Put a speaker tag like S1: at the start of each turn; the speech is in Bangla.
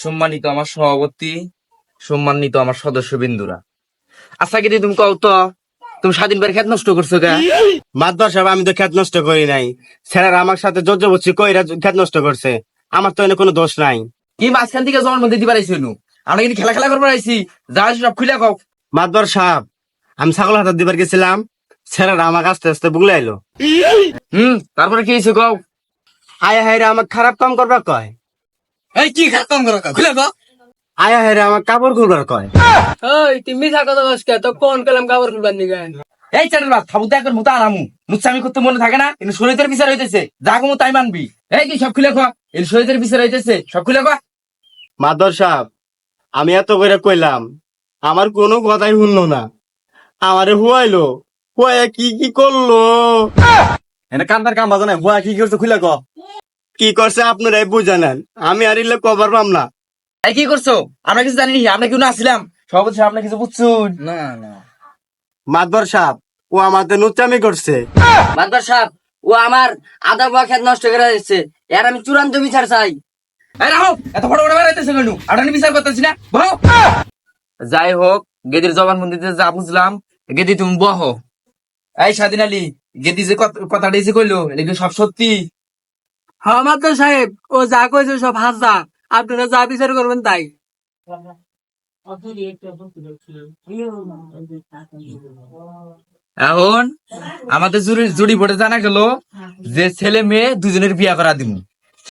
S1: সম্মানিত আমার সভাপতি, সম্মানিত আমার সদস্যবৃন্দুরা, আচ্ছা গেদি তুমি কও তো, তুমি স্বাধীন বাড়ি খেত নষ্ট করছো কে?
S2: মাতবার সাহেব, আমি তো খেত নষ্ট করি নাই। স্যার আমার সাথে জোর বলছি কইরা খেত নষ্ট করছে। আমার তো এনে কোনো দোষ নাই।
S1: কি মাঝখান থেকে জন্ম দিতে পারাইছি নু? আমরা কিন্তু খেলা খেলা করবো আইছি, যা আছে সব খুলে কও।
S2: মাতবার সাহেব, আমি ছাগল হাতে দিবার গেছিলাম, স্যারেরা আমাকে আস্তে আস্তে বুগলে আইলো।
S1: তারপরে কি হয়েছে কও?
S2: আয়া হাইরা আমার খারাপ কাম করবার কয়।
S1: এই কি খারাপ কাম করো খুলে কও।
S2: আয়া হাইরা আমার কাপড় খুলবার কয়।
S3: ওই তুই মিঠা কথা কস কে? তো কোন কালাম কাপড় খুলবার নিগে?
S1: এই চাটের বাদ থাবুতে একবার মুতা আরামু নুচ্ছামি করতে মনে থাকে না, কিন্তু শরীরের বিচার হইতেছে, যা কমু তাই মানবি। এই কি সব খুলে খা, এই শরীরের বিচার হইতেছে, সব খুলে খা।
S2: মাতবার সাহেব, আমি এত করে কইলাম, আমার কোনো কথাই শুনলো না। আমারে হুয়াইলো, হুয়াইয়া কি কি করলো।
S4: এনে কান্দার কাম বাজা নাই, হুয়া কি করছে খুলে ক।
S2: কি করছে আপনারাই বুঝানেন, আমি আর ইলে কবার পাম না।
S1: এই কি করছো? আমরা কিছু জানি, আমরা কেউ না আসছিলাম সভাপতি সাহেব, আপনি কিছু বুঝছুন না? না
S2: মাতবার সাহেব, ও আমাদের নুচ্চামি করছে।
S3: মাদবার সাহেব, ও আমার আধা পোয়া খেত নষ্ট করে দিচ্ছে। এর আমি চূড়ান্ত বিচার চাই।
S1: এই রাখো, এত বড় বড় বেড়াইতেছে কেন? আপনার বিচার করতেছি না, বহ। যাই হোক, গেদির জবানবন্দিতে যা বুঝলাম, গেদি তুমি বহ। এই স্বাধীন আলী, গেদি যে কথাটা যে কইলো, এটা কি সব সত্যি?
S3: হ্যাঁ মাদবার সাহেব, ও যা কইছে সব হাজা। আপনারা যা বিচার করবেন তাই।
S1: এখন আমাদের জুড়ি বোর্ডে জানা গেল যে ছেলে মেয়ে দুজনের বিয়া করা দিব।